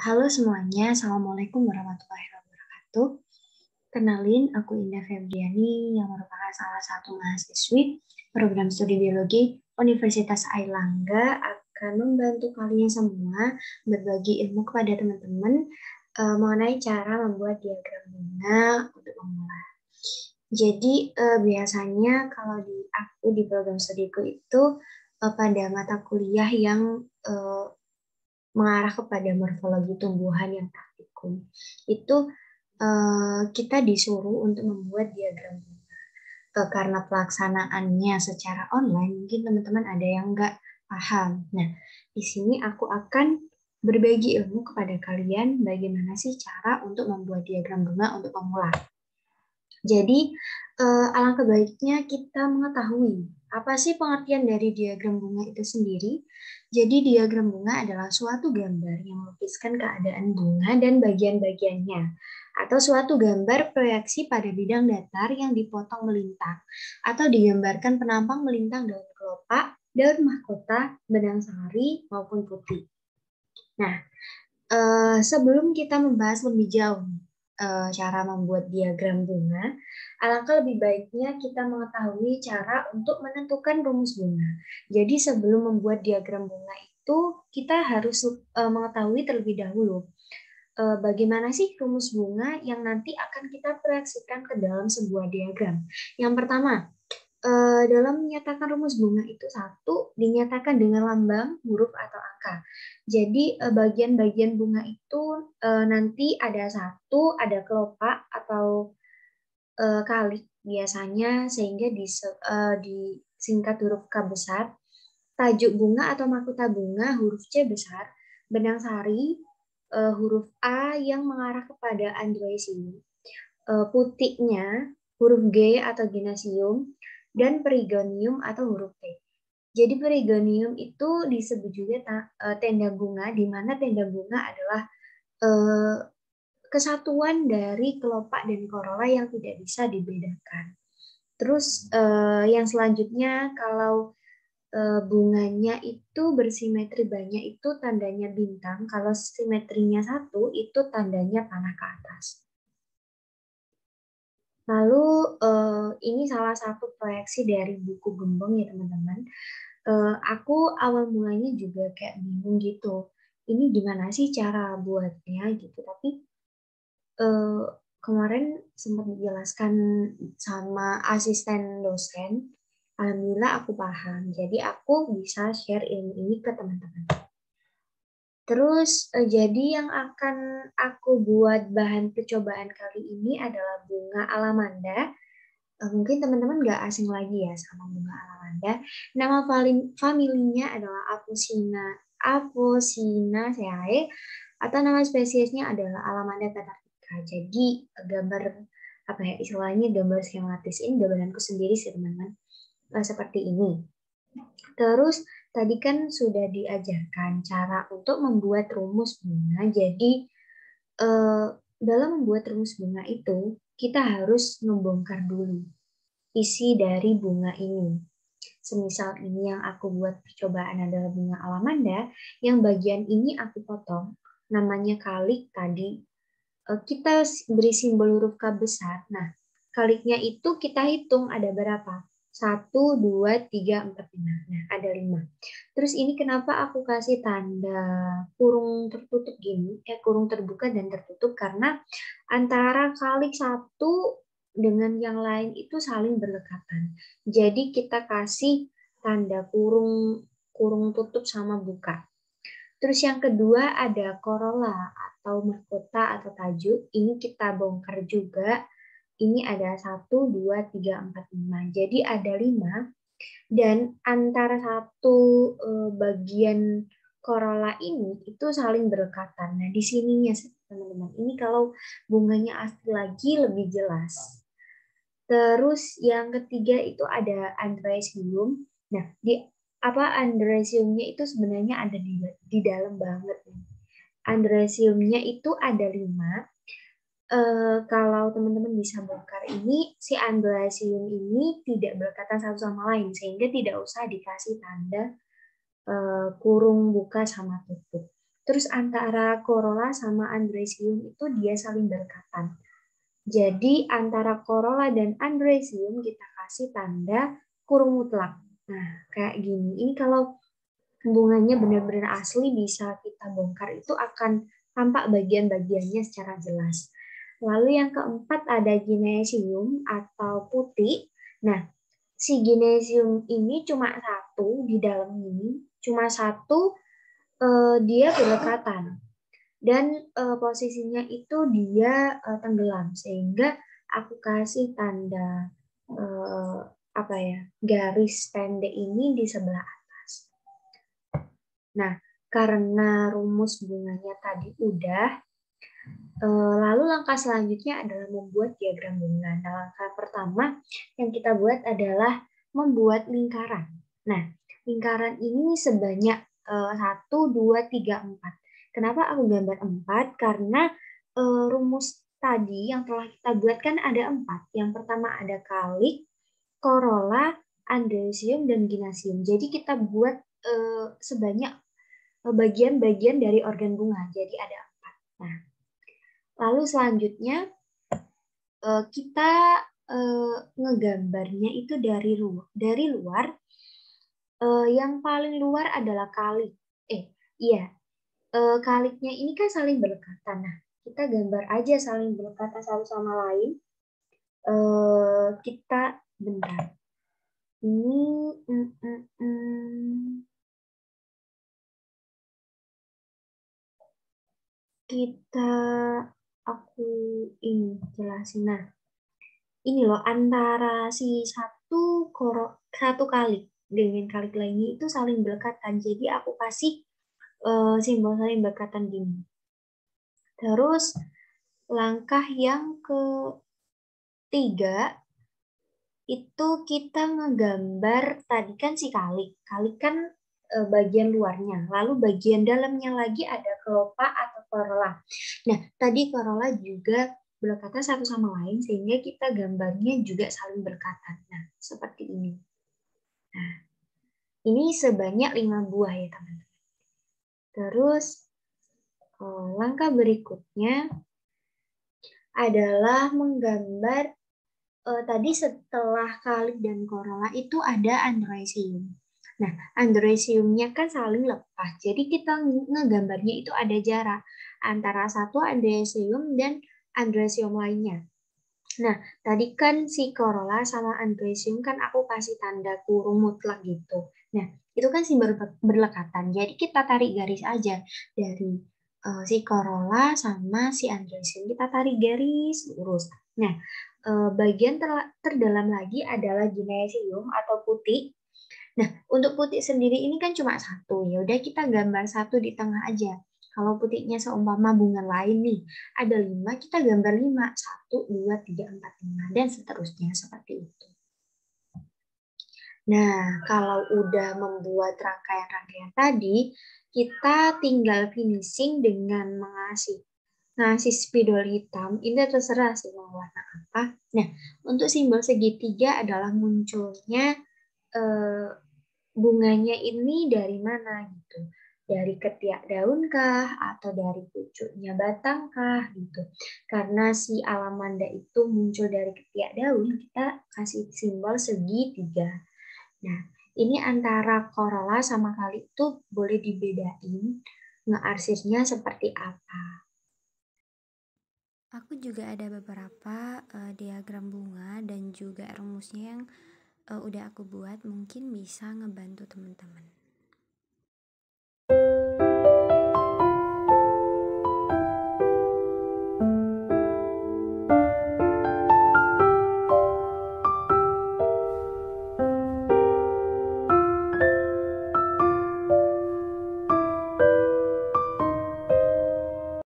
Halo semuanya, Assalamualaikum warahmatullahi wabarakatuh. Kenalin, aku Indah Febriani yang merupakan salah satu mahasiswi program studi biologi Universitas Airlangga akan membantu kalian semua berbagi ilmu kepada teman-teman mengenai cara membuat diagram bunga untuk pemula. Jadi biasanya kalau aku di program studiku itu pada mata kuliah yang eh, mengarah kepada morfologi tumbuhan yang praktikum. Itu kita disuruh untuk membuat diagram bunga. Karena pelaksanaannya secara online, mungkin teman-teman ada yang nggak paham. Nah, di sini aku akan berbagi ilmu kepada kalian bagaimana sih cara untuk membuat diagram bunga untuk pemula. Jadi, alangkah baiknya kita mengetahui apa sih pengertian dari diagram bunga itu sendiri. Jadi, diagram bunga adalah suatu gambar yang melukiskan keadaan bunga dan bagian-bagiannya, atau suatu gambar proyeksi pada bidang datar yang dipotong melintang, atau digambarkan penampang melintang daun kelopak, daun mahkota, benang sari, maupun putih. Nah, sebelum kita membahas lebih jauh cara membuat diagram bunga, alangkah lebih baiknya kita mengetahui cara untuk menentukan rumus bunga. Jadi sebelum membuat diagram bunga itu, kita harus mengetahui terlebih dahulu bagaimana sih rumus bunga yang nanti akan kita proyeksikan ke dalam sebuah diagram. Yang pertama, dalam menyatakan rumus bunga itu satu dinyatakan dengan lambang, huruf atau angka. Jadi bagian-bagian bunga itu nanti ada satu, ada kelopak atau kalik biasanya sehingga disingkat huruf K besar, tajuk bunga atau mahkota bunga huruf C besar, benang sari huruf A yang mengarah kepada androesium, putiknya huruf G atau ginasium, dan perigonium atau huruf T. Jadi perigonium itu disebut juga tenda bunga, di mana tenda bunga adalah eh, kesatuan dari kelopak dan corolla yang tidak bisa dibedakan. Terus yang selanjutnya kalau bunganya itu bersimetri banyak itu tandanya bintang, kalau simetrinya satu itu tandanya panah ke atas. Lalu ini salah satu proyeksi dari buku Gembong ya teman-teman. Aku awal mulanya juga kayak bingung gitu. Ini gimana sih cara buatnya gitu. Tapi eh, kemarin sempat dijelaskan sama asisten dosen. Alhamdulillah aku paham. Jadi aku bisa share ilmu ini ke teman-teman. Terus jadi yang akan aku buat bahan percobaan kali ini adalah bunga alamanda. Mungkin teman-teman nggak asing lagi ya sama bunga alamanda. Nama familinya adalah Apocynaceae atau nama spesiesnya adalah Alamanda tatartica. Jadi gambar apa ya istilahnya gambar skematis ini gambaranku sendiri sih teman-teman. Seperti ini. Terus tadi kan sudah diajarkan cara untuk membuat rumus bunga. Jadi eh, dalam membuat rumus bunga itu kita harus membongkar dulu isi dari bunga ini. Semisal ini yang aku buat percobaan adalah bunga alamanda, yang bagian ini aku potong, namanya kalik tadi. Kita beri simbol huruf K besar. Nah, kaliknya itu kita hitung ada berapa? Satu, dua, tiga, empat, lima. Nah, ada lima. Terus ini kenapa aku kasih tanda kurung tertutup gini, kurung terbuka dan tertutup, karena antara kalik satu dengan yang lain itu saling berdekatan. Jadi kita kasih tanda kurung kurung tutup sama buka. Terus yang kedua ada corolla atau mahkota atau tajuk. Ini kita bongkar juga. Ini ada satu, dua, tiga, empat, lima. Jadi ada lima. Dan antara satu bagian corolla ini itu saling berdekatan. Nah, di sininya teman-teman. Ini kalau bunganya asli lagi lebih jelas. Terus yang ketiga itu ada androecium. Nah, di apa androeciumnya itu sebenarnya ada di dalam banget. Androeciumnya itu ada lima. Kalau teman-teman bisa bongkar ini, si androecium ini tidak berdekatan satu sama lain, sehingga tidak usah dikasih tanda kurung buka sama tutup. Terus antara corolla sama androecium itu dia saling berdekatan. Jadi antara corolla dan androecium kita kasih tanda kurung mutlak. Nah, kayak gini. Ini kalau bunganya benar-benar asli bisa kita bongkar itu akan tampak bagian-bagiannya secara jelas. Lalu yang keempat ada ginesium atau putih. Nah, si ginesium ini cuma satu di dalam ini, cuma satu dia berdekatan dan posisinya itu dia tenggelam sehingga aku kasih tanda eh, apa ya garis pendek ini di sebelah atas. Nah, karena rumus bunganya tadi udah, lalu langkah selanjutnya adalah membuat diagram bunga. Nah, langkah pertama yang kita buat adalah membuat lingkaran. Nah, lingkaran ini sebanyak 1, 2, 3, 4. Kenapa aku gambar 4? Karena rumus tadi yang telah kita buat kan ada 4. Yang pertama ada kalik, corolla, andrecium, dan ginasium. Jadi kita buat sebanyak bagian-bagian dari organ bunga. Jadi ada 4. Nah, lalu selanjutnya kita ngegambarnya itu dari luar. Yang paling luar adalah kalik. Iya, kaliknya ini kan saling berdekatan. Nah, kita gambar aja saling berdekatan satu sama lain. Kita bentar. Ini kita aku ini jelasin. Nah, ini loh antara si satu kalik dengan kalik lainnya itu saling berdekatan. Jadi aku kasih simbol saling berdekatan gini. Terus langkah yang ketiga itu kita ngegambar tadi kan si kalik. Kalik kan bagian luarnya. Lalu bagian dalamnya lagi ada kelopak atau corolla. Nah, tadi corolla juga berdekatan satu sama lain sehingga kita gambarnya juga saling berdekatan. Nah, seperti ini. Nah, ini sebanyak 5 buah ya, teman-teman. Terus langkah berikutnya adalah menggambar tadi setelah kalik dan corolla itu ada androecium. Nah, androeciumnya kan saling lepas. Jadi kita ngegambarnya itu ada jarak antara satu androecium dan androecium lainnya. Nah, tadi kan si corolla sama androecium kan aku kasih tanda kurung mutlak gitu. Nah, itu kan si berdekatan. Jadi kita tarik garis aja dari si corolla sama si androecium. Kita tarik garis lurus. Nah, bagian terdalam lagi adalah ginesium atau putih. Nah, untuk putih sendiri ini kan cuma satu. Ya udah kita gambar satu di tengah aja. Kalau putihnya seumpama bunga lain nih, ada 5, kita gambar 5. 1, 2, 3, 4, 5, dan seterusnya seperti itu. Nah, kalau udah membuat rangkaian-rangkaian tadi, kita tinggal finishing dengan ngasih spidol hitam. Ini terserah sih mau warna apa. Nah, untuk simbol segitiga adalah munculnya eh, bunganya ini dari mana gitu. Dari ketiak daun kah atau dari pucuknya batang kah gitu. Karena si alamanda itu muncul dari ketiak daun, kita kasih simbol segitiga. Nah, ini antara corolla sama kali itu boleh dibedain ngearsirnya seperti apa. Aku juga ada beberapa diagram bunga dan juga rumusnya yang udah aku buat, mungkin bisa ngebantu teman-teman.